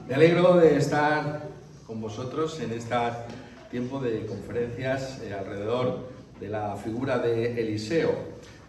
Me alegro de estar con vosotros en este tiempo de conferencias alrededor de la figura de Eliseo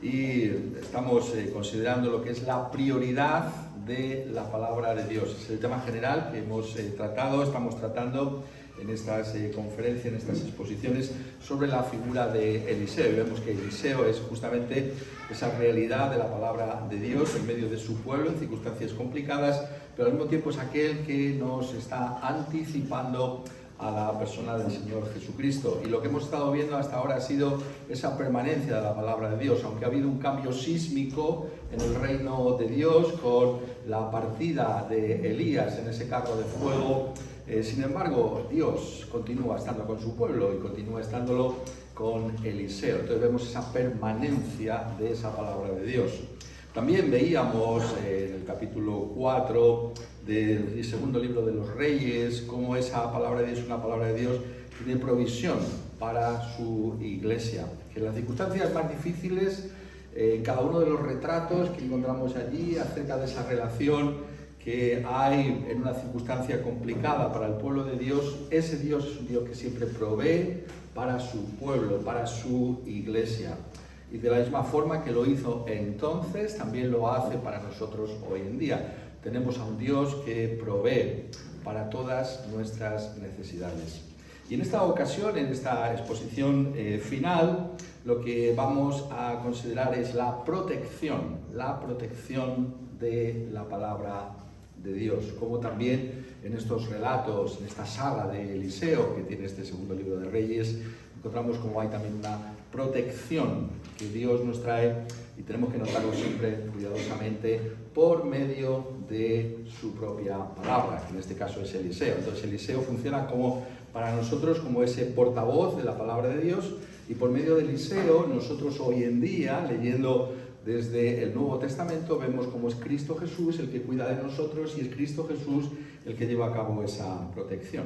y estamos considerando lo que es la prioridad de la palabra de Dios. Es el tema general que hemos estamos tratando en estas conferencias, en estas exposiciones sobre la figura de Eliseo. Y vemos que Eliseo es justamente esa realidad de la palabra de Dios en medio de su pueblo, en circunstancias complicadas, pero al mismo tiempo es aquel que nos está anticipando a la persona del Señor Jesucristo. Y lo que hemos estado viendo hasta ahora ha sido esa permanencia de la palabra de Dios, aunque ha habido un cambio sísmico en el reino de Dios con la partida de Elías en ese carro de fuego. Sin embargo, Dios continúa estando con su pueblo y continúa estándolo con Eliseo. Entonces vemos esa permanencia de esa palabra de Dios. También veíamos en el capítulo 4 del segundo libro de los Reyes cómo esa palabra de Dios es una palabra de Dios de provisión para su iglesia. Que en las circunstancias más difíciles, en cada uno de los retratos que encontramos allí acerca de esa relación que hay en una circunstancia complicada para el pueblo de Dios, ese Dios es un Dios que siempre provee para su pueblo, para su iglesia. Y de la misma forma que lo hizo entonces, también lo hace para nosotros hoy en día. Tenemos a un Dios que provee para todas nuestras necesidades. Y en esta ocasión, en esta exposición final, lo que vamos a considerar es la protección de la palabra de Dios, como también en estos relatos, en esta saga de Eliseo, que tiene este segundo libro de Reyes, encontramos como hay también una protección que Dios nos trae y tenemos que notarlo siempre cuidadosamente por medio de su propia palabra, que en este caso es Eliseo. Entonces Eliseo funciona como para nosotros como ese portavoz de la palabra de Dios y por medio de Eliseo nosotros hoy en día, leyendo desde el Nuevo Testamento, vemos cómo es Cristo Jesús el que cuida de nosotros y es Cristo Jesús el que lleva a cabo esa protección.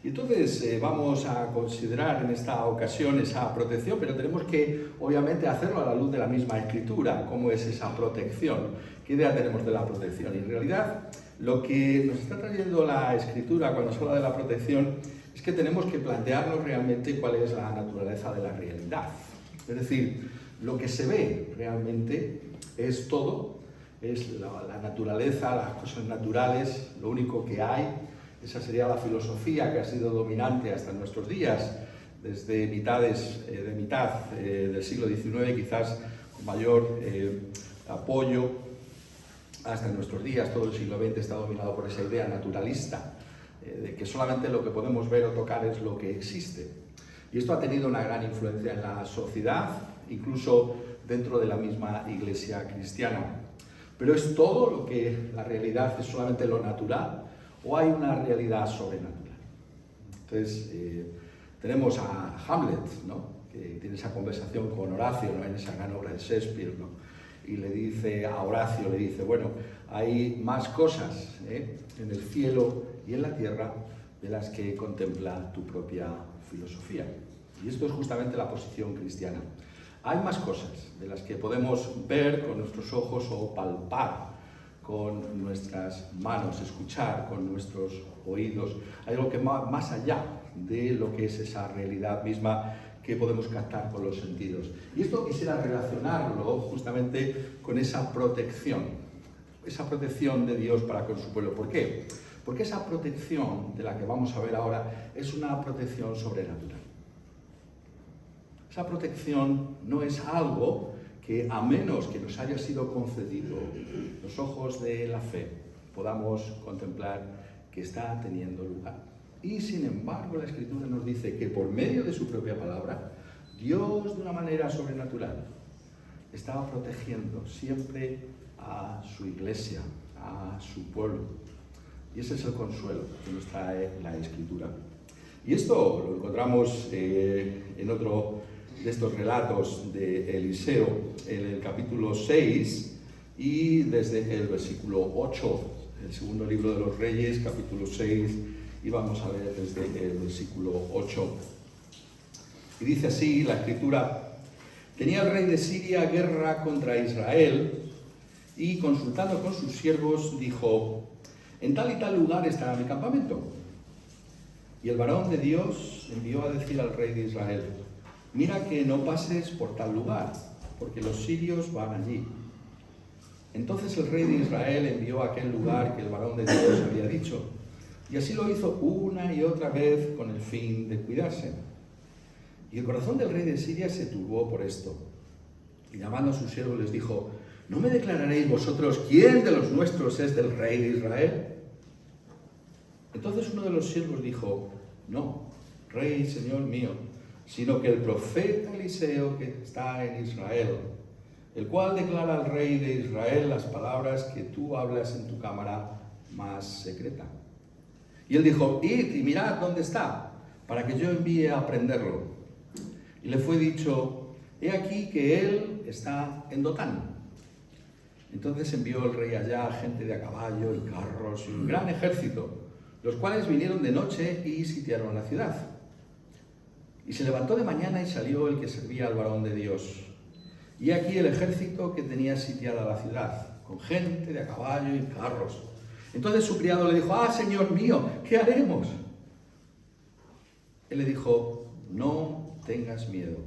Y entonces vamos a considerar en esta ocasión esa protección, pero tenemos que obviamente hacerlo a la luz de la misma Escritura, cómo es esa protección, qué idea tenemos de la protección. Y en realidad lo que nos está trayendo la Escritura cuando se habla de la protección es que tenemos que plantearnos realmente cuál es la naturaleza de la realidad. Es decir, lo que se ve realmente es todo, es la naturaleza, las cosas naturales, lo único que hay. Esa sería la filosofía que ha sido dominante hasta nuestros días, desde mitad del siglo XIX, quizás con mayor apoyo hasta nuestros días. Todo el siglo XX está dominado por esa idea naturalista, de que solamente lo que podemos ver o tocar es lo que existe. Y esto ha tenido una gran influencia en la sociedad, incluso dentro de la misma iglesia cristiana. Pero ¿es todo lo que la realidad es solamente lo natural o hay una realidad sobrenatural? Entonces tenemos a Hamlet, ¿no?, que tiene esa conversación con Horacio, ¿no?, en esa gran obra de Shakespeare, ¿no?, y le dice a Horacio, bueno, hay más cosas en el cielo y en la tierra de las que contempla tu propia filosofía. Y esto es justamente la posición cristiana. Hay más cosas de las que podemos ver con nuestros ojos o palpar con nuestras manos, escuchar con nuestros oídos. Hay algo que va más allá de lo que es esa realidad misma que podemos captar con los sentidos. Y esto quisiera relacionarlo justamente con esa protección de Dios para con su pueblo. ¿Por qué? Porque esa protección de la que vamos a ver ahora es una protección sobrenatural. Esa protección no es algo que, a menos que nos haya sido concedido los ojos de la fe, podamos contemplar que está teniendo lugar. Y sin embargo, la Escritura nos dice que por medio de su propia palabra, Dios de una manera sobrenatural estaba protegiendo siempre a su iglesia, a su pueblo. Y ese es el consuelo que nos trae la Escritura. Y esto lo encontramos en otro de estos relatos de Eliseo, en el capítulo 6 y desde el versículo 8, el segundo libro de los Reyes, capítulo 6, y vamos a ver desde el versículo 8. Y dice así la Escritura: tenía el rey de Siria guerra contra Israel y consultando con sus siervos dijo: en tal y tal lugar estará mi campamento. Y el varón de Dios envió a decir al rey de Israel: mira que no pases por tal lugar, porque los sirios van allí. Entonces el rey de Israel envió a aquel lugar que el varón de Dios había dicho, y así lo hizo una y otra vez con el fin de cuidarse. Y el corazón del rey de Siria se turbó por esto, y llamando a sus siervos les dijo: ¿no me declararéis vosotros quién de los nuestros es del rey de Israel? Entonces uno de los siervos dijo: no, rey, señor mío, sino que el profeta Eliseo que está en Israel, el cual declara al rey de Israel las palabras que tú hablas en tu cámara más secreta. Y él dijo: id y mirad dónde está, para que yo envíe a prenderlo. Y le fue dicho: he aquí que él está en Dotán. Entonces envió el rey allá gente de a caballo y carros y un gran ejército, los cuales vinieron de noche y sitiaron la ciudad. Y se levantó de mañana y salió el que servía al varón de Dios. Y aquí el ejército que tenía sitiada la ciudad, con gente de a caballo y carros. Entonces su criado le dijo: ah, señor mío, ¿qué haremos? Él le dijo: no tengas miedo,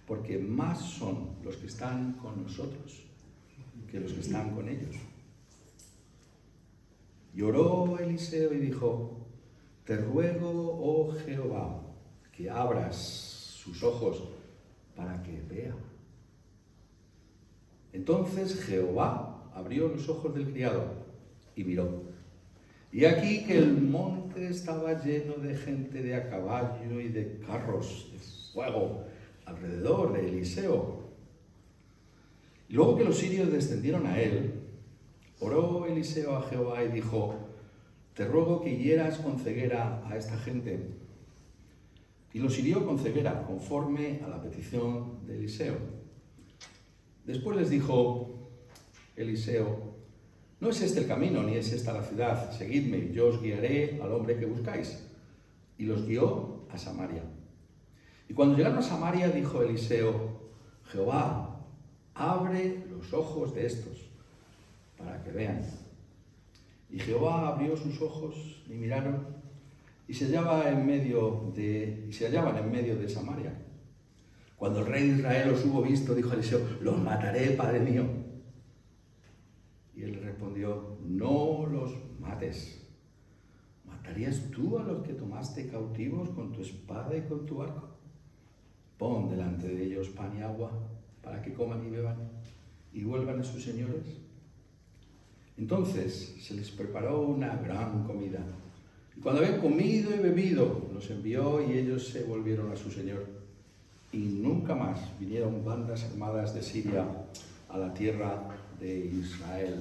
porque más son los que están con nosotros que los que están con ellos. Y oró Eliseo y dijo: te ruego, oh Jehová, que abras sus ojos para que vea. Entonces Jehová abrió los ojos del criado y miró. Y aquí que el monte estaba lleno de gente de a caballo y de carros de fuego alrededor de Eliseo. Y luego que los sirios descendieron a él, oró Eliseo a Jehová y dijo: te ruego que hieras con ceguera a esta gente. Y los hirió con ceguera, conforme a la petición de Eliseo. Después les dijo Eliseo: no es este el camino, ni es esta la ciudad. Seguidme, y yo os guiaré al hombre que buscáis. Y los guió a Samaria. Y cuando llegaron a Samaria, dijo Eliseo: Jehová, abre los ojos de estos, para que vean. Y Jehová abrió sus ojos y miraron, y se hallaban en medio de Samaria. Cuando el rey de Israel los hubo visto, dijo Eliseo: los mataré, padre mío. Y él le respondió: no los mates. ¿Matarías tú a los que tomaste cautivos con tu espada y con tu arco? Pon delante de ellos pan y agua, para que coman y beban, y vuelvan a sus señores. Entonces se les preparó una gran comida. Y cuando habían comido y bebido, los envió y ellos se volvieron a su señor. Y nunca más vinieron bandas armadas de Siria a la tierra de Israel.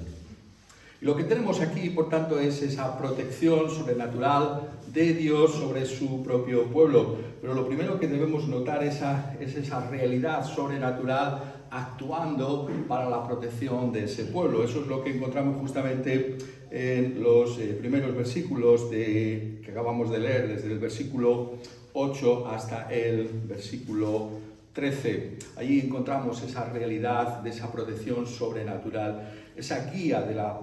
Y lo que tenemos aquí, por tanto, es esa protección sobrenatural de Dios sobre su propio pueblo. Pero lo primero que debemos notar es esa realidad sobrenatural actuando para la protección de ese pueblo. Eso es lo que encontramos justamente en los primeros versículos que acabamos de leer, desde el versículo 8 hasta el versículo 13. Allí encontramos esa realidad de esa protección sobrenatural, esa guía de la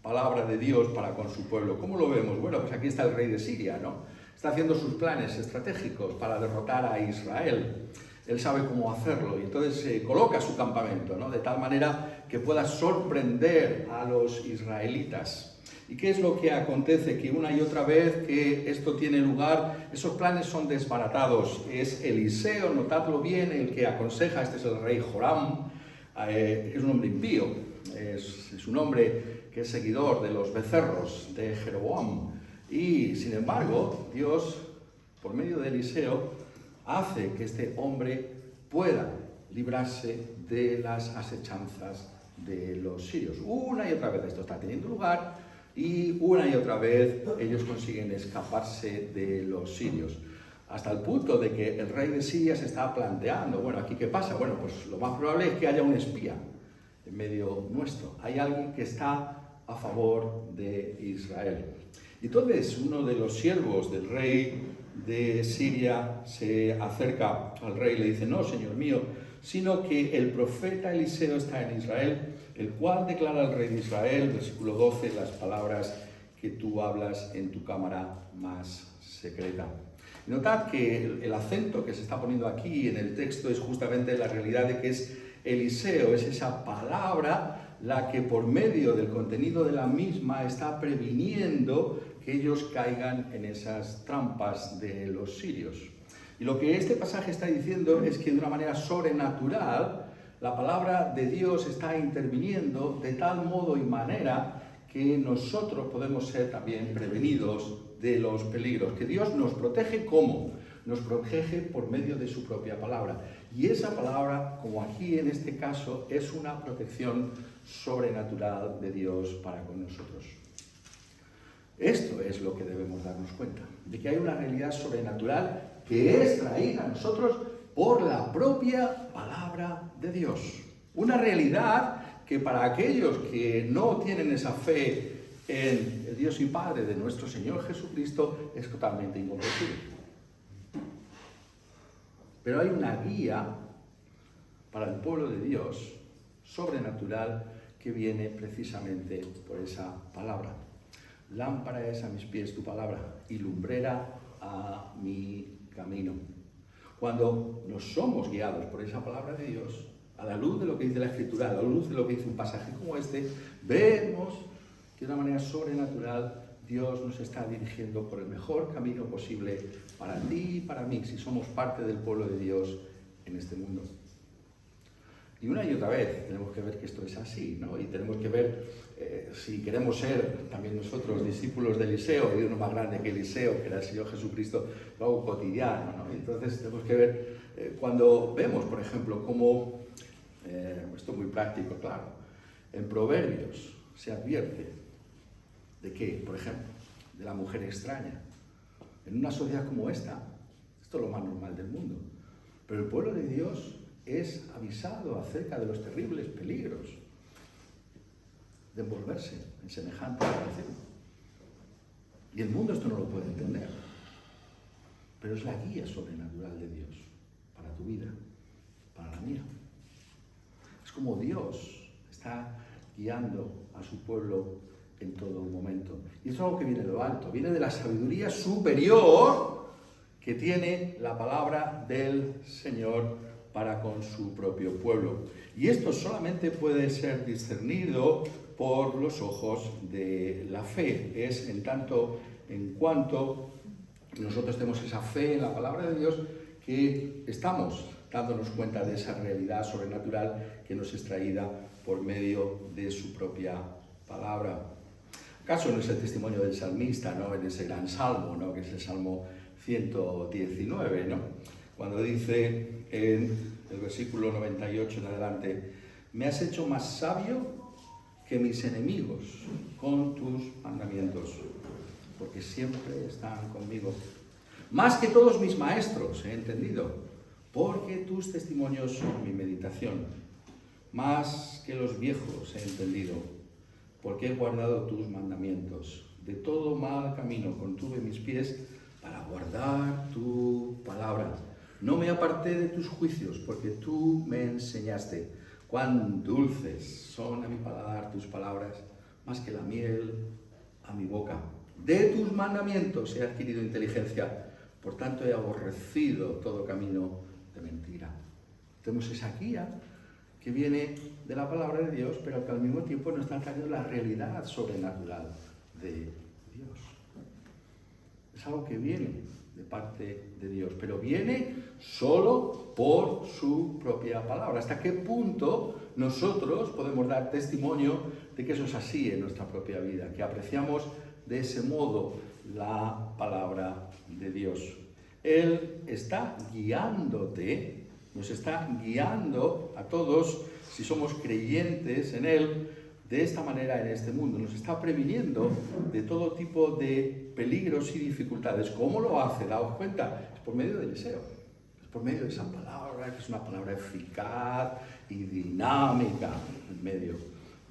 palabra de Dios para con su pueblo. ¿Cómo lo vemos? Bueno, pues aquí está el rey de Siria, ¿no? Está haciendo sus planes estratégicos para derrotar a Israel. Él sabe cómo hacerlo y entonces coloca su campamento, ¿no? De tal manera que pueda sorprender a los israelitas. ¿Y qué es lo que acontece? Que una y otra vez que esto tiene lugar, esos planes son desbaratados. Es Eliseo, notadlo bien, el que aconseja. Este es el rey Joram, es un hombre impío, es un hombre que es seguidor de los becerros de Jeroboam. Y sin embargo, Dios, por medio de Eliseo, hace que este hombre pueda librarse de las asechanzas de los sirios. Una y otra vez esto está teniendo lugar y una y otra vez ellos consiguen escaparse de los sirios. Hasta el punto de que el rey de Siria se está planteando, bueno, ¿aquí qué pasa? Bueno, pues lo más probable es que haya un espía en medio nuestro. Hay alguien que está a favor de Israel. Entonces uno de los siervos del rey de Siria se acerca al rey y le dice: no, señor mío, sino que el profeta Eliseo está en Israel, el cual declara al rey de Israel, versículo 12, las palabras que tú hablas en tu cámara más secreta. Y notad que el acento que se está poniendo aquí en el texto es justamente la realidad de que es Eliseo, es esa palabra la que por medio del contenido de la misma está previniendo que ellos caigan en esas trampas de los sirios. Y lo que este pasaje está diciendo es que de una manera sobrenatural la palabra de Dios está interviniendo de tal modo y manera que nosotros podemos ser también prevenidos de los peligros. Que Dios nos protege, ¿cómo? Nos protege por medio de su propia palabra. Y esa palabra, como aquí en este caso, es una protección sobrenatural de Dios para con nosotros. Esto es lo que debemos darnos cuenta, de que hay una realidad sobrenatural que es traída a nosotros por la propia palabra de Dios. Una realidad que para aquellos que no tienen esa fe en el Dios y Padre de nuestro Señor Jesucristo es totalmente incomprensible. Pero hay una guía para el pueblo de Dios sobrenatural que viene precisamente por esa palabra. Lámpara es a mis pies tu palabra y lumbrera a mi camino. Cuando nos somos guiados por esa palabra de Dios, a la luz de lo que dice la Escritura, a la luz de lo que dice un pasaje como este, vemos que de una manera sobrenatural Dios nos está dirigiendo por el mejor camino posible para ti y para mí, si somos parte del pueblo de Dios en este mundo. Y una y otra vez tenemos que ver que esto es así, ¿no? Y tenemos que ver, si queremos ser también nosotros discípulos de Eliseo, y uno más grande que Eliseo, que era el Señor Jesucristo, lo hago cotidiano, ¿no? Y entonces tenemos que ver, cuando vemos, por ejemplo, cómo, esto es muy práctico, claro, en Proverbios se advierte de que, por ejemplo, de la mujer extraña. En una sociedad como esta, esto es lo más normal del mundo, pero el pueblo de Dios es avisado acerca de los terribles peligros de envolverse en semejante relación. Y el mundo esto no lo puede entender, pero es la guía sobrenatural de Dios para tu vida, para la mía. Es como Dios está guiando a su pueblo en todo momento. Y es algo que viene de lo alto, viene de la sabiduría superior que tiene la palabra del Señor para con su propio pueblo. Y esto solamente puede ser discernido por los ojos de la fe. Es en tanto en cuanto nosotros tenemos esa fe en la palabra de Dios que estamos dándonos cuenta de esa realidad sobrenatural que nos es traída por medio de su propia palabra. ¿Acaso no es el testimonio del salmista, ¿no? En ese gran salmo, ¿no? Que es el Salmo 119, ¿no? Cuando dice en el versículo 98 en adelante: me has hecho más sabio que mis enemigos con tus mandamientos, porque siempre están conmigo. Más que todos mis maestros he entendido, porque tus testimonios son mi meditación. Más que los viejos he entendido, porque he guardado tus mandamientos. De todo mal camino contuve mis pies para guardar tu palabra. No me aparté de tus juicios, porque tú me enseñaste. Cuán dulces son a mi paladar tus palabras, más que la miel a mi boca. De tus mandamientos he adquirido inteligencia, por tanto he aborrecido todo camino de mentira. Tenemos esa guía que viene de la palabra de Dios, pero que al mismo tiempo nos está trayendo la realidad sobrenatural de Dios. Es algo que viene de parte de Dios, pero viene solo por su propia palabra. ¿Hasta qué punto nosotros podemos dar testimonio de que eso es así en nuestra propia vida? Que apreciamos de ese modo la palabra de Dios. Él está guiándote, nos está guiando a todos, si somos creyentes en Él, de esta manera en este mundo. Nos está previniendo de todo tipo de peligros y dificultades. ¿Cómo lo hace? Daos cuenta, es por medio del Eliseo. Es por medio de esa palabra, que es una palabra eficaz y dinámica en medio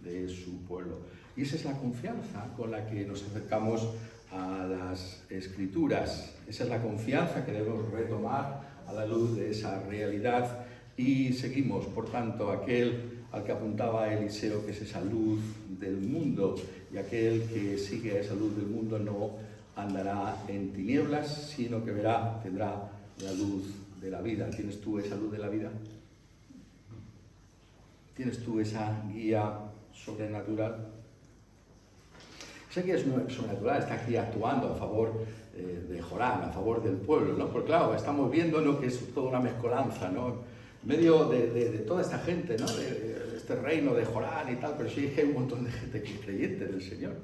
de su pueblo. Y esa es la confianza con la que nos acercamos a las Escrituras. Esa es la confianza que debemos retomar a la luz de esa realidad Y seguimos, por tanto, aquel al que apuntaba Eliseo, que es esa luz del mundo, y aquel que sigue esa luz del mundo no andará en tinieblas, sino que tendrá la luz de la vida. ¿Tienes tú esa luz de la vida? ¿Tienes tú esa guía sobrenatural? Esa guía sobrenatural está aquí actuando a favor de Joram, a favor del pueblo, ¿no? Porque claro, estamos viendo, ¿no?, que es toda una mezcolanza, ¿no?, en medio de toda esta gente, ¿no?, de este reino de Joram y tal, pero sí que hay un montón de gente que es creyente del Señor.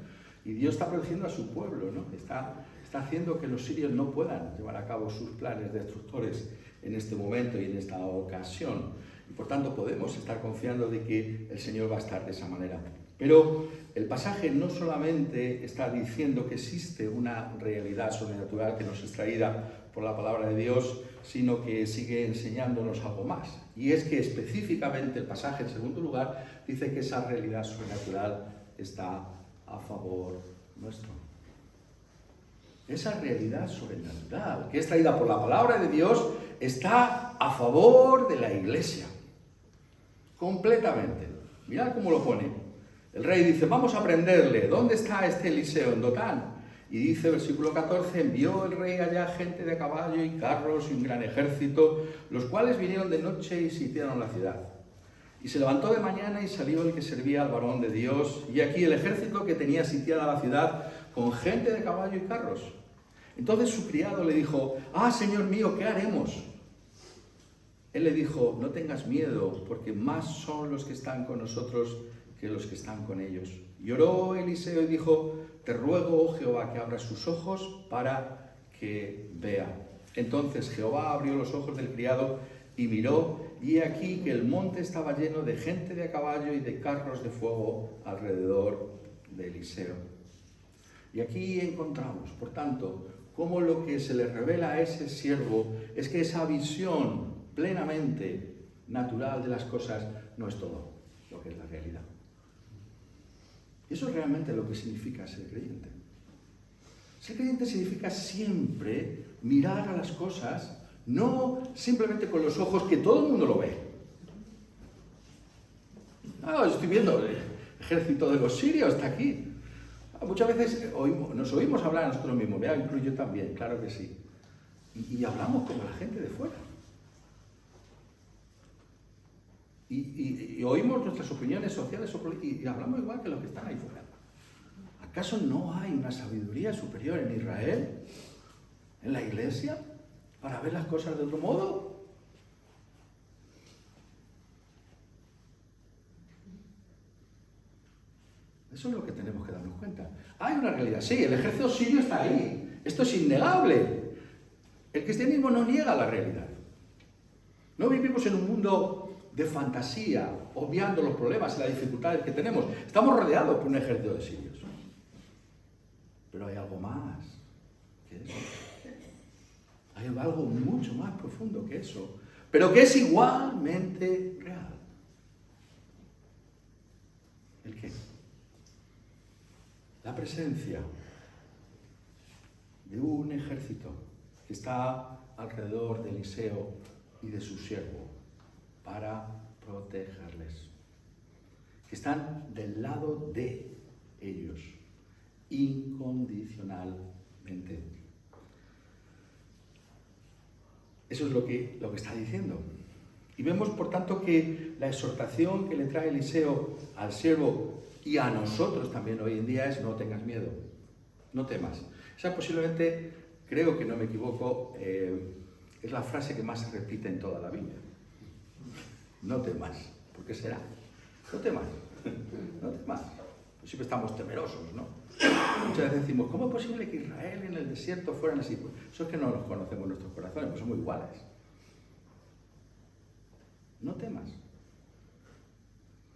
Y Dios está protegiendo a su pueblo, ¿no? Está haciendo que los sirios no puedan llevar a cabo sus planes destructores en este momento y en esta ocasión. Y por tanto podemos estar confiando de que el Señor va a estar de esa manera. Pero el pasaje no solamente está diciendo que existe una realidad sobrenatural que nos es traída por la palabra de Dios, sino que sigue enseñándonos algo más. Y es que específicamente el pasaje, en segundo lugar, dice que esa realidad sobrenatural está a favor nuestro. Esa realidad sobrenatural que es traída por la palabra de Dios está a favor de la iglesia. Completamente. Mirad cómo lo pone. El rey dice, vamos a prenderle. ¿Dónde está este Eliseo? En Dotán. Y dice, versículo 14, envió el rey allá gente de caballo y carros y un gran ejército, los cuales vinieron de noche y sitiaron la ciudad. Y se levantó de mañana y salió el que servía al varón de Dios, y aquí el ejército que tenía sitiada la ciudad con gente de caballo y carros. Entonces su criado le dijo, señor mío, ¿qué haremos? Él le dijo, no tengas miedo, porque más son los que están con nosotros que los que están con ellos. Y oró Eliseo y dijo, te ruego, oh Jehová, que abras sus ojos para que vea. Entonces Jehová abrió los ojos del criado y miró, y he aquí que el monte estaba lleno de gente de a caballo y de carros de fuego alrededor de Eliseo. Y aquí encontramos, por tanto, cómo lo que se le revela a ese siervo es que esa visión plenamente natural de las cosas no es todo lo que es la realidad. Y eso es realmente lo que significa ser creyente. Ser creyente significa siempre mirar a las cosas, no simplemente con los ojos que todo el mundo lo ve. Estoy viendo el ejército de los sirios, está aquí. Muchas veces nos oímos hablar a nosotros mismos, incluyo yo también, claro que sí. Y hablamos como la gente de fuera. Y oímos nuestras opiniones sociales y hablamos igual que los que están ahí fuera. ¿Acaso no hay una sabiduría superior en Israel, en la iglesia, para ver las cosas de otro modo? Eso es lo que tenemos que darnos cuenta. Hay una realidad, sí, el ejército sirio está ahí. Esto es innegable. El cristianismo no niega la realidad. No vivimos en un mundo de fantasía, obviando los problemas y las dificultades que tenemos. Estamos rodeados por un ejército de sirios. Pero hay algo más que eso. Hay algo mucho más profundo que eso, pero que es igualmente real. ¿El qué? La presencia de un ejército que está alrededor de Eliseo y de su siervo para protegerles, que están del lado de ellos incondicionalmente. Eso es lo que está diciendo. Y vemos, por tanto, que la exhortación que le trae Eliseo al siervo y a nosotros también hoy en día es: no tengas miedo, no temas. Esa posiblemente, creo que no me equivoco, es la frase que más se repite en toda la Biblia. No temas. ¿Por qué será? No temas. No temas. Pues siempre estamos temerosos, ¿no? Muchas veces decimos, ¿cómo es posible que Israel en el desierto fueran así? Pues eso es que no nos conocemos nuestros corazones, pues somos iguales. No temas.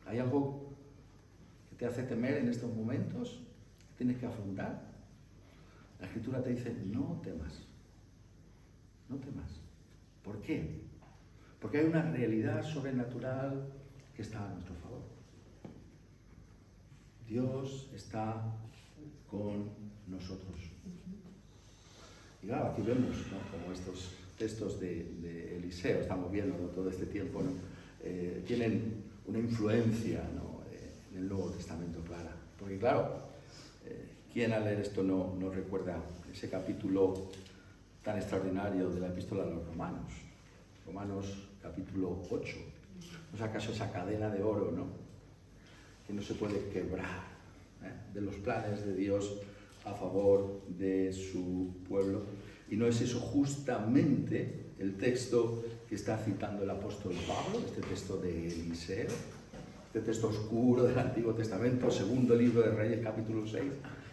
¿Hay algo que te hace temer en estos momentos? ¿Que tienes que afrontar? La Escritura te dice, no temas. No temas. ¿Por qué? Porque hay una realidad sobrenatural que está a nuestro favor. Dios está con nosotros. Y claro, aquí vemos, ¿no?, como estos textos de Eliseo, estamos viéndolo todo este tiempo, ¿no? Tienen una influencia, ¿no? En el Nuevo Testamento clara. Porque claro, ¿quién al leer esto no recuerda ese capítulo tan extraordinario de la Epístola a los Romanos? Romanos capítulo 8. ¿No es acaso esa cadena de oro, ¿no? Que no se puede quebrar, de los planes de Dios a favor de su pueblo? Y no es eso justamente el texto que está citando el apóstol Pablo, este texto de Eliseo, este texto oscuro del Antiguo Testamento, segundo libro de Reyes, capítulo 6.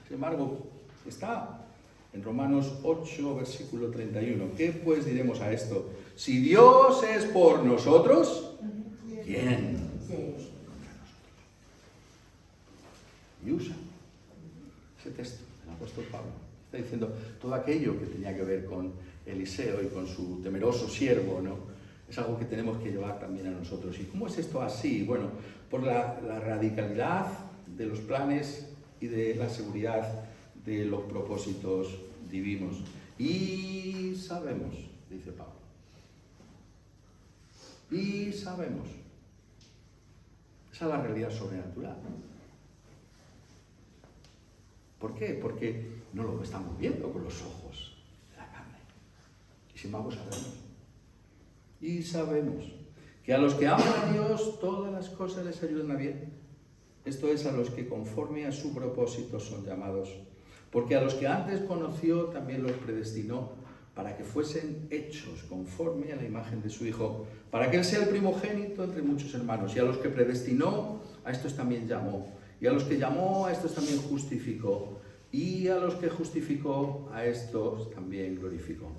Sin embargo, está en Romanos 8, versículo 31. ¿Qué pues diremos a esto? Si Dios es por nosotros, ¿quién? Y usa ese texto del apóstol Pablo. Está diciendo todo aquello que tenía que ver con Eliseo y con su temeroso siervo, ¿no? Es algo que tenemos que llevar también a nosotros. ¿Y cómo es esto así? Bueno, por la radicalidad de los planes y de la seguridad de los propósitos divinos. Y sabemos, dice Pablo, y sabemos. Esa es la realidad sobrenatural. ¿Por qué? Porque no lo estamos viendo con los ojos de la carne. Y sin embargo sabemos. Y sabemos que a los que aman a Dios todas las cosas les ayudan a bien. Esto es, a los que conforme a su propósito son llamados. Porque a los que antes conoció también los predestinó para que fuesen hechos conforme a la imagen de su Hijo, para que Él sea el primogénito entre muchos hermanos. Y a los que predestinó, a estos también llamó. Y a los que llamó, a estos también justificó. Y a los que justificó, a estos también glorificó.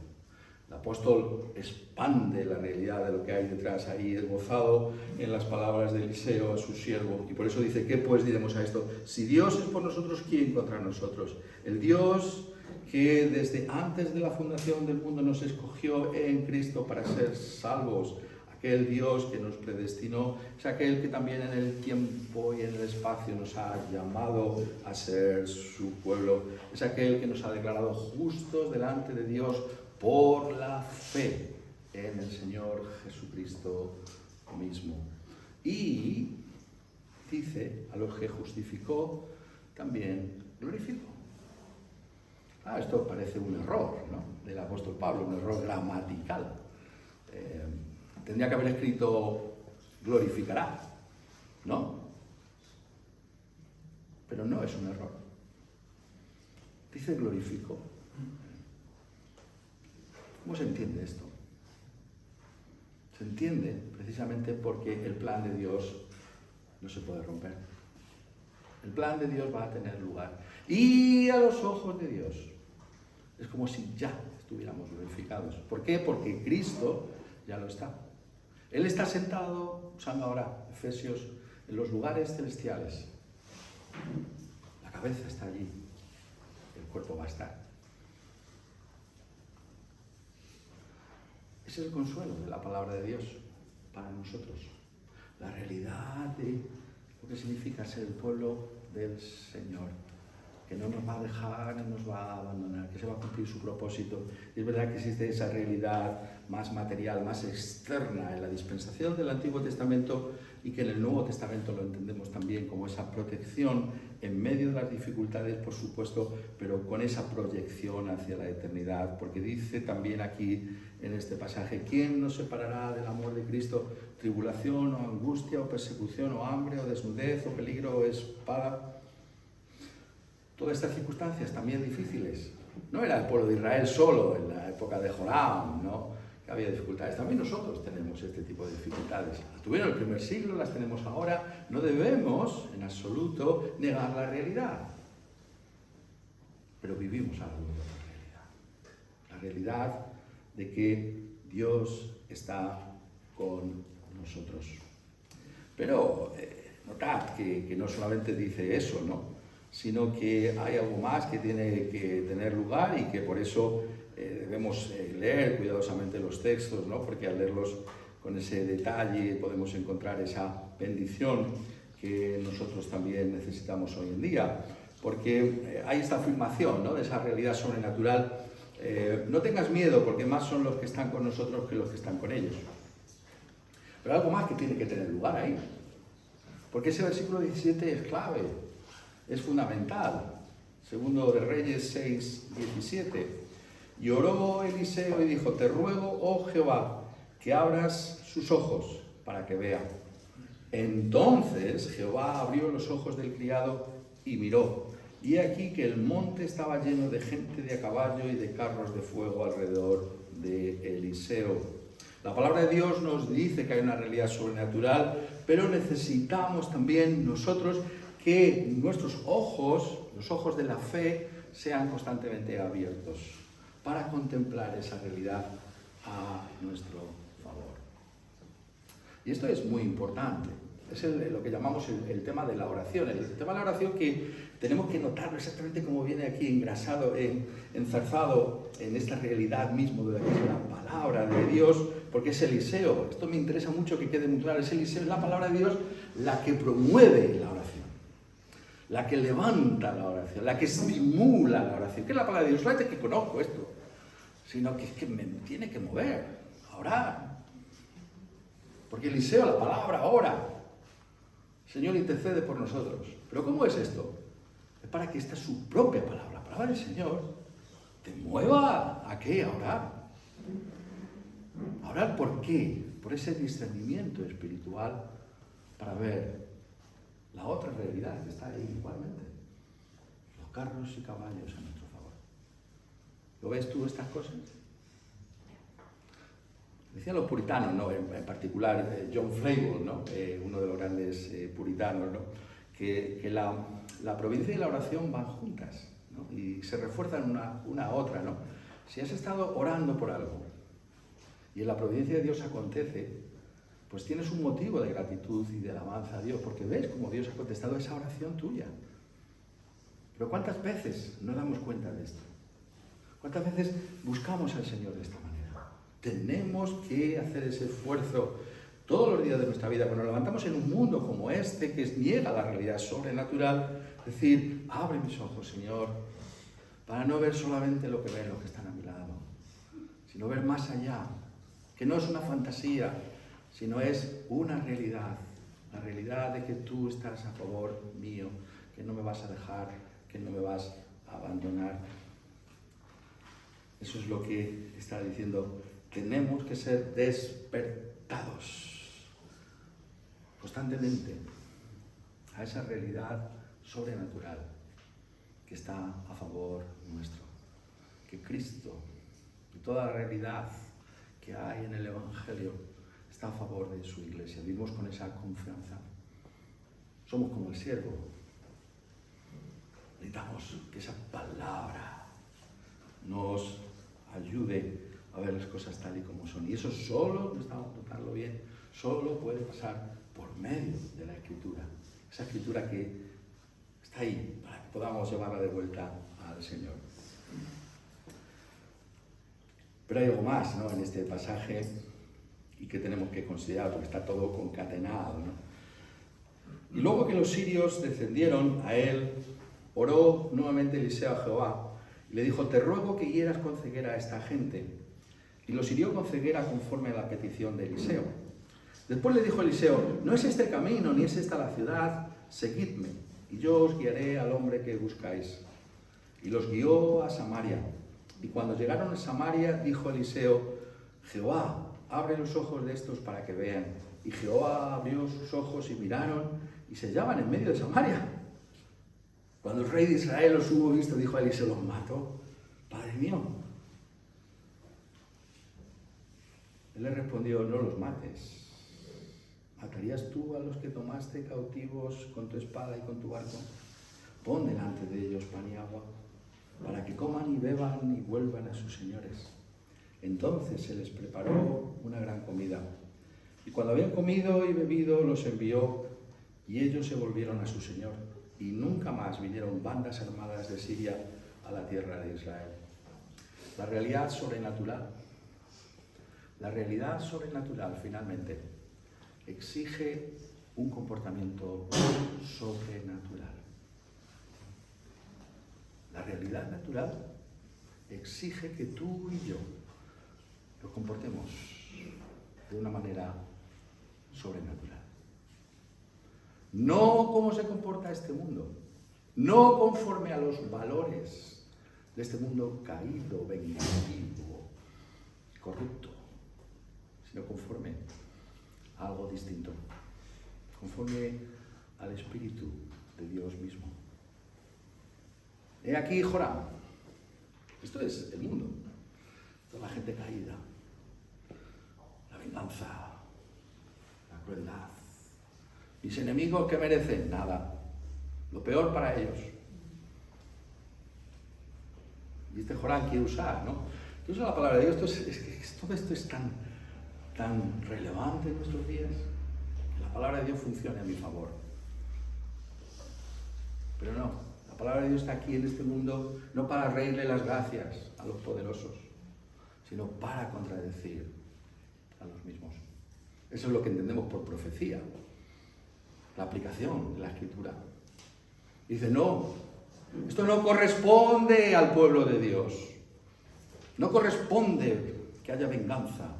El apóstol expande la realidad de lo que hay detrás ahí, esbozado en las palabras de Eliseo a su siervo. Y por eso dice, ¿qué pues diremos a esto? Si Dios es por nosotros, ¿quién contra nosotros? El Dios que desde antes de la fundación del mundo nos escogió en Cristo para ser salvos. Aquel Dios que nos predestinó es aquel que también en el tiempo y en el espacio nos ha llamado a ser su pueblo. Es aquel que nos ha declarado justos delante de Dios por la fe en el Señor Jesucristo mismo. Y dice, a los que justificó, también glorificó. Esto parece un error, ¿no?, del apóstol Pablo, un error gramatical. Tendría que haber escrito glorificará, ¿no? Pero no es un error. Dice glorificó. ¿Cómo se entiende esto? Se entiende precisamente porque el plan de Dios no se puede romper. El plan de Dios va a tener lugar. Y a los ojos de Dios es como si ya estuviéramos glorificados. ¿Por qué? Porque Cristo ya lo está. Él está sentado, usando ahora Efesios, en los lugares celestiales. La cabeza está allí, el cuerpo va a estar. Ese es el consuelo de la palabra de Dios para nosotros. La realidad de lo que significa ser el pueblo del Señor, que no nos va a dejar ni nos va a abandonar, que se va a cumplir su propósito. Y es verdad que existe esa realidad más material, más externa en la dispensación del Antiguo Testamento y que en el Nuevo Testamento lo entendemos también como esa protección en medio de las dificultades, por supuesto, pero con esa proyección hacia la eternidad, porque dice también aquí en este pasaje, ¿quién nos separará del amor de Cristo? Tribulación o angustia o persecución o hambre o desnudez o peligro o espada. Todas estas circunstancias también difíciles. No era el pueblo de Israel solo en la época de Joram, ¿no?, que había dificultades. También nosotros tenemos este tipo de dificultades. Las tuvieron en el primer siglo, las tenemos ahora. No debemos, en absoluto, negar la realidad. Pero vivimos a la luz de la realidad. La realidad de que Dios está con nosotros. Pero notad que no solamente dice eso, ¿no?, sino que hay algo más que tiene que tener lugar y que por eso debemos leer cuidadosamente los textos, ¿no?, porque al leerlos con ese detalle podemos encontrar esa bendición que nosotros también necesitamos hoy en día, porque hay esta afirmación, ¿no?, de esa realidad sobrenatural no tengas miedo, porque más son los que están con nosotros que los que están con ellos. Pero algo más que tiene que tener lugar ahí. Porque ese versículo 17 es clave, es fundamental. Segundo de Reyes 6, 17. Y oró Eliseo y dijo: te ruego, oh Jehová, que abras sus ojos para que vea. Entonces Jehová abrió los ojos del criado y miró. Y aquí que el monte estaba lleno de gente de a caballo y de carros de fuego alrededor de Eliseo. La palabra de Dios nos dice que hay una realidad sobrenatural, pero necesitamos también nosotros que nuestros ojos, los ojos de la fe, sean constantemente abiertos para contemplar esa realidad a nuestro favor. Y esto es muy importante. Es lo que llamamos el tema de la oración. El tema de la oración que tenemos que notarlo exactamente como viene aquí engrasado, enzarzado en esta realidad mismo de la palabra de Dios, porque es Eliseo. Esto me interesa mucho que quede muy claro. Es Eliseo, es la palabra de Dios la que promueve la oración, la que levanta la oración, la que estimula la oración. ¿Qué es la palabra de Dios? No es que conozco esto, sino que es que me tiene que mover a orar. Porque Eliseo, la palabra, ora. Señor, intercede por nosotros. ¿Pero cómo es esto? Es para que esta su propia palabra, la palabra del Señor, te mueva ¿a qué? A orar. ¿A orar por qué? Por ese discernimiento espiritual para ver la otra realidad que está ahí igualmente. Los carros y caballos a nuestro favor. ¿Lo ves tú estas cosas? Decían los puritanos, ¿no? En particular John Flavel, ¿no? Uno de los grandes puritanos, ¿no? que la providencia y la oración van juntas, ¿no? Y se refuerzan una a otra, ¿no? Si has estado orando por algo y en la providencia de Dios acontece, pues tienes un motivo de gratitud y de alabanza a Dios, porque ves cómo Dios ha contestado esa oración tuya. Pero ¿cuántas veces nos damos cuenta de esto? ¿Cuántas veces buscamos al Señor de esta manera? Tenemos que hacer ese esfuerzo todos los días de nuestra vida. Cuando nos levantamos en un mundo como este, que niega la realidad sobrenatural, decir: abre mis ojos, Señor, para no ver solamente lo que ven los que están a mi lado, sino ver más allá, que no es una fantasía, sino es una realidad, la realidad de que tú estás a favor mío, que no me vas a dejar, que no me vas a abandonar. Eso es lo que está diciendo. Tenemos que ser despertados constantemente a esa realidad sobrenatural que está a favor nuestro. Que Cristo y toda la realidad que hay en el Evangelio está a favor de su iglesia. Vivimos con esa confianza. Somos como el siervo. Necesitamos que esa palabra nos ayude a ver las cosas tal y como son. Y eso solo, necesitamos notarlo bien, solo puede pasar por medio de la Escritura. Esa Escritura que está ahí para que podamos llevarla de vuelta al Señor. Pero hay algo más, ¿no?, en este pasaje y que tenemos que considerar, porque está todo concatenado, ¿no? Y luego que los sirios descendieron a él, oró nuevamente Eliseo a Jehová y le dijo: te ruego que hieras con ceguera a esta gente. Y los hirió con ceguera conforme a la petición de Eliseo. Después le dijo Eliseo: no es este el camino, ni es esta la ciudad, seguidme, y yo os guiaré al hombre que buscáis. Y los guió a Samaria. Y cuando llegaron a Samaria, dijo Eliseo: Jehová, abre los ojos de estos para que vean. Y Jehová abrió sus ojos y miraron, y se hallaban en medio de Samaria. Cuando el rey de Israel los hubo visto, dijo a Eliseo: los mato, Padre mío. Él le respondió: no los mates. ¿Matarías tú a los que tomaste cautivos con tu espada y con tu arco? Pon delante de ellos pan y agua, para que coman y beban y vuelvan a sus señores. Entonces se les preparó una gran comida. Y cuando habían comido y bebido, los envió, y ellos se volvieron a su señor. Y nunca más vinieron bandas armadas de Siria a la tierra de Israel. La realidad sobrenatural finalmente exige un comportamiento sobrenatural. La realidad natural exige que tú y yo nos comportemos de una manera sobrenatural. No como se comporta este mundo, no conforme a los valores de este mundo caído, vengativo, corrupto, sino conforme a algo distinto, conforme al Espíritu de Dios mismo. He aquí Joram. Esto es el mundo, toda la gente caída, la venganza, la crueldad. Mis enemigos, ¿qué merecen? Nada. Lo peor para ellos. Y este Joram quiere usar, ¿no? Quiere usar la palabra de Dios. Todo esto es tan relevante en nuestros días. Que la palabra de Dios funcione a mi favor. Pero no, la palabra de Dios está aquí en este mundo no para reírle las gracias a los poderosos, sino para contradecir a los mismos. Eso es lo que entendemos por profecía. La aplicación de la Escritura. Dice, no, esto no corresponde al pueblo de Dios. No corresponde que haya venganza,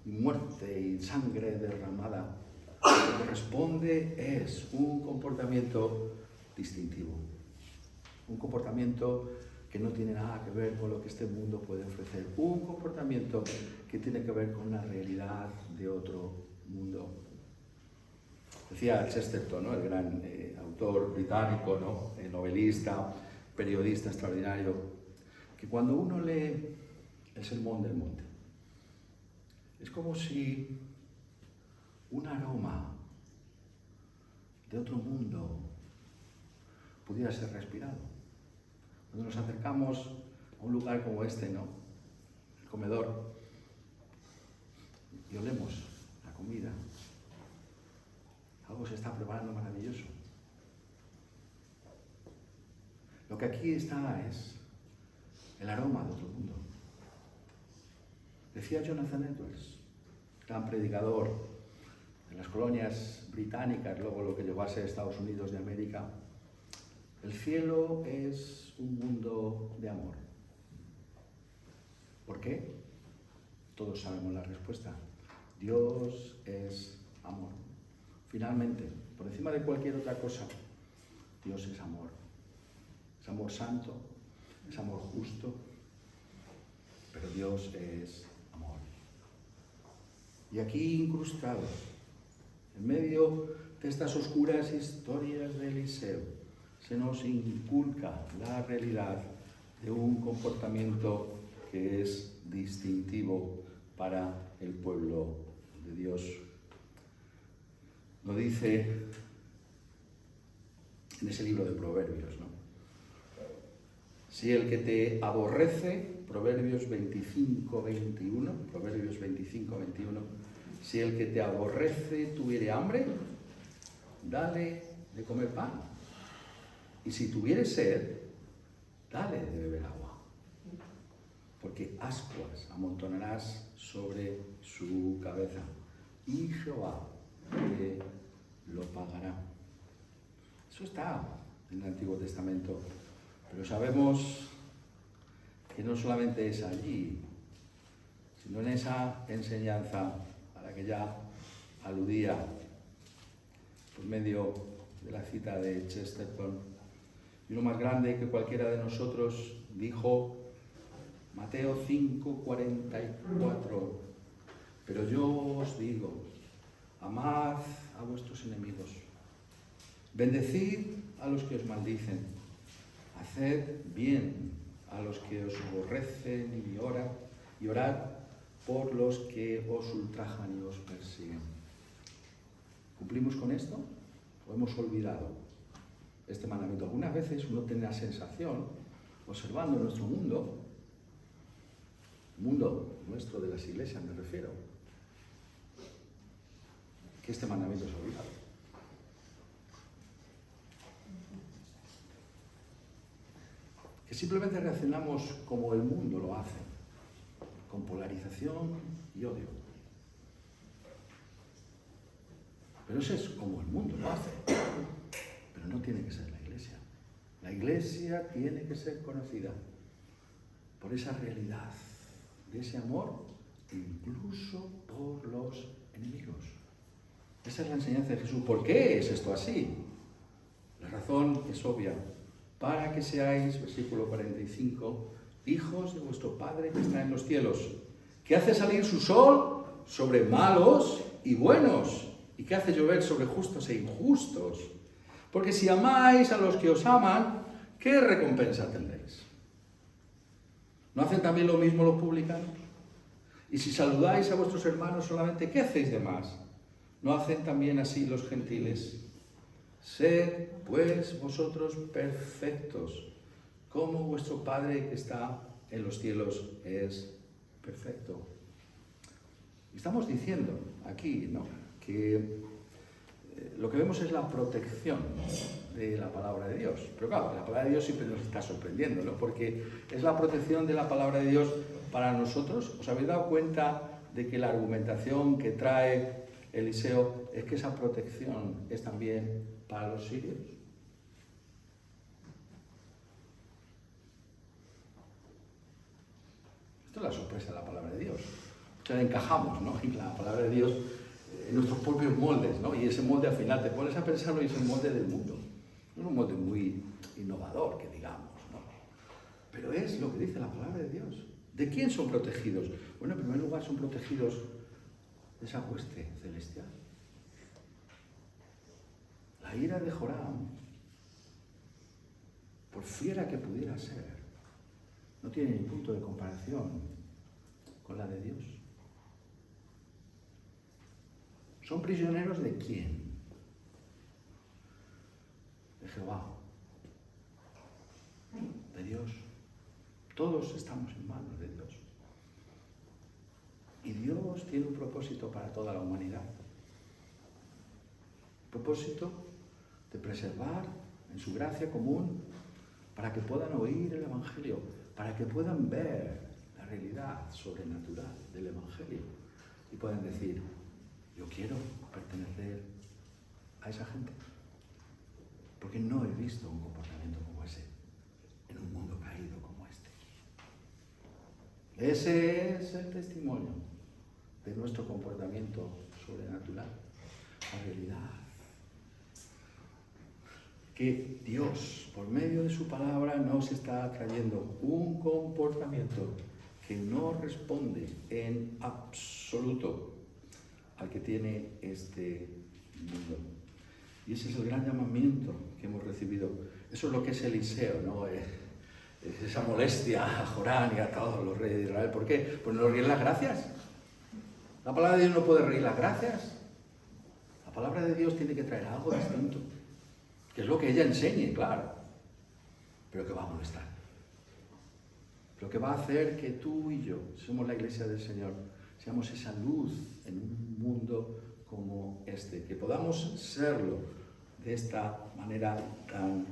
y muerte y sangre derramada. Lo que corresponde es un comportamiento distintivo. Un comportamiento que no tiene nada que ver con lo que este mundo puede ofrecer. Un comportamiento que tiene que ver con una realidad de otro mundo. Decía Chesterton, ¿no? El gran autor británico, ¿no? Novelista, periodista extraordinario, que cuando uno lee el Sermón del Monte, es como si un aroma de otro mundo pudiera ser respirado. Cuando nos acercamos a un lugar como este, ¿no? El comedor, y olemos la comida, algo se está preparando maravilloso. Lo que aquí está es el aroma de otro mundo. Decía Jonathan Edwards, gran predicador en las colonias británicas, luego lo que llegó a ser Estados Unidos de América, el cielo es un mundo de amor. ¿Por qué? Todos sabemos la respuesta. Dios es amor. Finalmente, por encima de cualquier otra cosa, Dios es amor. Es amor santo, es amor justo, pero Dios es amor. Y aquí incrustados, en medio de estas oscuras historias de Eliseo, se nos inculca la realidad de un comportamiento que es distintivo para el pueblo de Dios. Lo dice en ese libro de Proverbios, ¿no? Si el que te aborrece, Proverbios 25, 21, Proverbios 25, 21, si el que te aborrece tuviere hambre, dale de comer pan. Y si tuviere sed, dale de beber agua. Porque ascuas amontonarás sobre su cabeza. Y Jehová te lo pagará. Eso está en el Antiguo Testamento. Pero sabemos que no solamente es allí, sino en esa enseñanza a la que ya aludía por medio de la cita de Chesterton. Y uno más grande que cualquiera de nosotros dijo, Mateo 5:44, pero yo os digo, amad a vuestros enemigos, bendecid a los que os maldicen, haced bien a los que os aborrecen y orad por los que os ultrajan y os persiguen. ¿Cumplimos con esto o hemos olvidado este mandamiento? Algunas veces uno tiene la sensación, observando nuestro mundo, el mundo nuestro de las iglesias me refiero, que este mandamiento se ha olvidado. Que simplemente reaccionamos como el mundo lo hace, con polarización y odio. Pero eso es como el mundo lo hace. Pero no tiene que ser la iglesia. La iglesia tiene que ser conocida por esa realidad de ese amor, incluso por los enemigos. Esa es la enseñanza de Jesús. ¿Por qué es esto así? La razón es obvia. Para que seáis, versículo 45, hijos de vuestro Padre que está en los cielos, que hace salir su sol sobre malos y buenos, y que hace llover sobre justos e injustos. Porque si amáis a los que os aman, ¿qué recompensa tendréis? ¿No hacen también lo mismo los publicanos? Y si saludáis a vuestros hermanos solamente, ¿qué hacéis de más? ¿No hacen también así los gentiles? Sed, pues, vosotros perfectos, como vuestro Padre que está en los cielos es perfecto. Estamos diciendo aquí, ¿no?, que lo que vemos es la protección de la palabra de Dios. Pero claro, la palabra de Dios siempre nos está sorprendiendo, ¿no?, porque es la protección de la palabra de Dios para nosotros. ¿Os habéis dado cuenta de que la argumentación que trae Eliseo es que esa protección es también para los sirios? Esto es la sorpresa de la palabra de Dios. O sea, encajamos, ¿no?, en la palabra de Dios en nuestros propios moldes, ¿no? Y ese molde al final te pones a pensarlo y es el molde del mundo. No es un molde muy innovador, que digamos, ¿no? Pero es lo que dice la palabra de Dios. ¿De quién son protegidos? Bueno, en primer lugar son protegidos de esa hueste celestial. La ira de Joram, por fiera que pudiera ser, no tiene ni punto de comparación con la de Dios. ¿Son prisioneros de quién? De Jehová, de Dios. Todos estamos en manos de Dios. Y Dios tiene un propósito para toda la humanidad. Propósito de preservar en su gracia común para que puedan oír el Evangelio, para que puedan ver la realidad sobrenatural del Evangelio y puedan decir: yo quiero pertenecer a esa gente, porque no he visto un comportamiento como ese en un mundo caído como este. Ese es el testimonio de nuestro comportamiento sobrenatural, la realidad. Que Dios, por medio de su palabra, nos está trayendo un comportamiento que no responde en absoluto al que tiene este mundo. Y ese es el gran llamamiento que hemos recibido. Eso es lo que es Eliseo, ¿no? Es esa molestia a Joram y a todos los reyes de Israel. ¿Por qué? Pues no ríen las gracias. La palabra de Dios no puede reír las gracias. La palabra de Dios tiene que traer algo distinto, que es lo que ella enseñe, claro, pero que va a molestar. Lo que va a hacer que tú y yo, somos la iglesia del Señor, seamos esa luz en un mundo como este, que podamos serlo de esta manera tan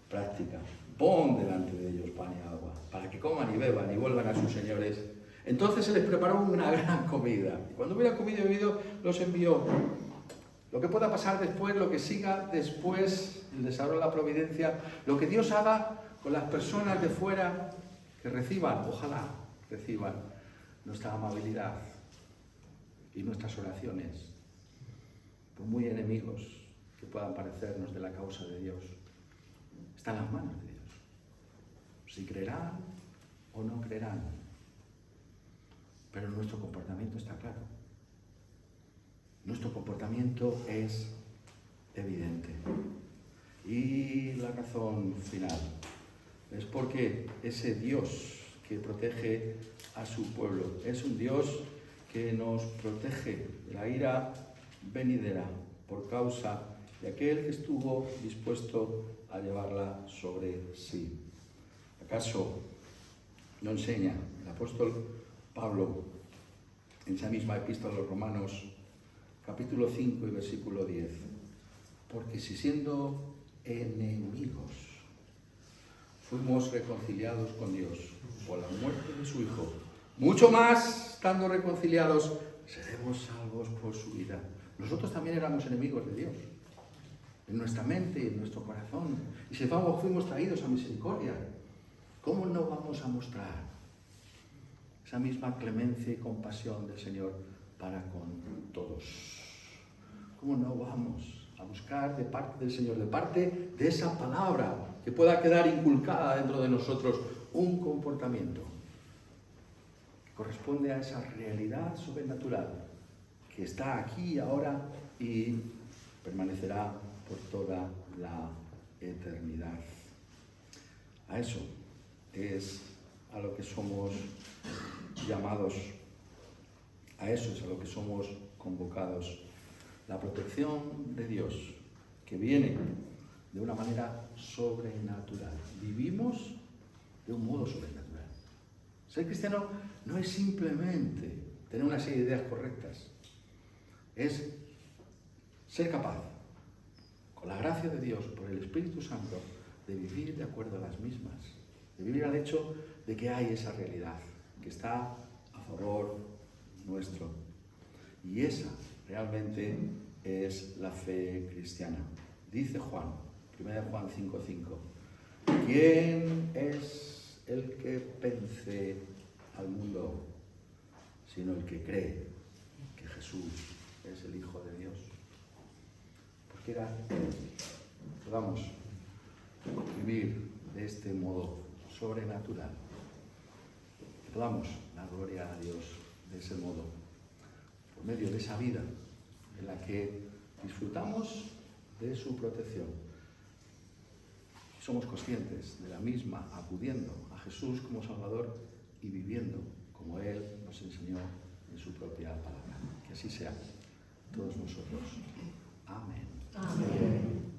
práctica. Pon delante de ellos pan y agua, para que coman y beban y vuelvan a sus señores. Entonces se les preparó una gran comida. Y cuando hubiera comido y bebido, los envió. Lo que pueda pasar después, lo que siga después, el desarrollo de la providencia, lo que Dios haga con las personas de fuera que reciban, ojalá reciban nuestra amabilidad y nuestras oraciones, por muy enemigos que puedan parecernos de la causa de Dios, está en las manos de Dios. Si creerán o no creerán, pero nuestro comportamiento está claro. Nuestro comportamiento es evidente. Y la razón final es porque ese Dios que protege a su pueblo es un Dios que nos protege de la ira venidera por causa de aquel que estuvo dispuesto a llevarla sobre sí. ¿Acaso no enseña el apóstol Pablo en esa misma epístola a los Romanos, capítulo 5 y versículo 10? Porque si siendo enemigos fuimos reconciliados con Dios por la muerte de su Hijo, mucho más, estando reconciliados, seremos salvos por su vida. Nosotros también éramos enemigos de Dios, en nuestra mente y en nuestro corazón. Y si fuimos traídos a misericordia, ¿cómo no vamos a mostrar esa misma clemencia y compasión del Señor para con todos. ¿Cómo no vamos a buscar de parte del Señor, de parte de esa palabra, que pueda quedar inculcada dentro de nosotros un comportamiento que corresponde a esa realidad sobrenatural que está aquí ahora y permanecerá por toda la eternidad? A eso es a lo que somos llamados, a eso es a lo que somos convocados. La protección de Dios, que viene de una manera sobrenatural. Vivimos de un modo sobrenatural. Ser cristiano no es simplemente tener una serie de ideas correctas, es ser capaz, con la gracia de Dios, por el Espíritu Santo, de vivir de acuerdo a las mismas, de vivir al hecho de que hay esa realidad, que está a favor nuestro. Y esa realmente es la fe cristiana. Dice Juan, 1 Juan 5:5, ¿quién es el que vence al mundo, sino el que cree que Jesús es el Hijo de Dios? Porque era Él. Podamos vivir de este modo sobrenatural. Que podamos dar gloria a Dios de ese modo, por medio de esa vida en la que disfrutamos de su protección. Somos conscientes de la misma, acudiendo a Jesús como Salvador y viviendo como Él nos enseñó en su propia palabra. Que así sea todos nosotros. Amén. Amén.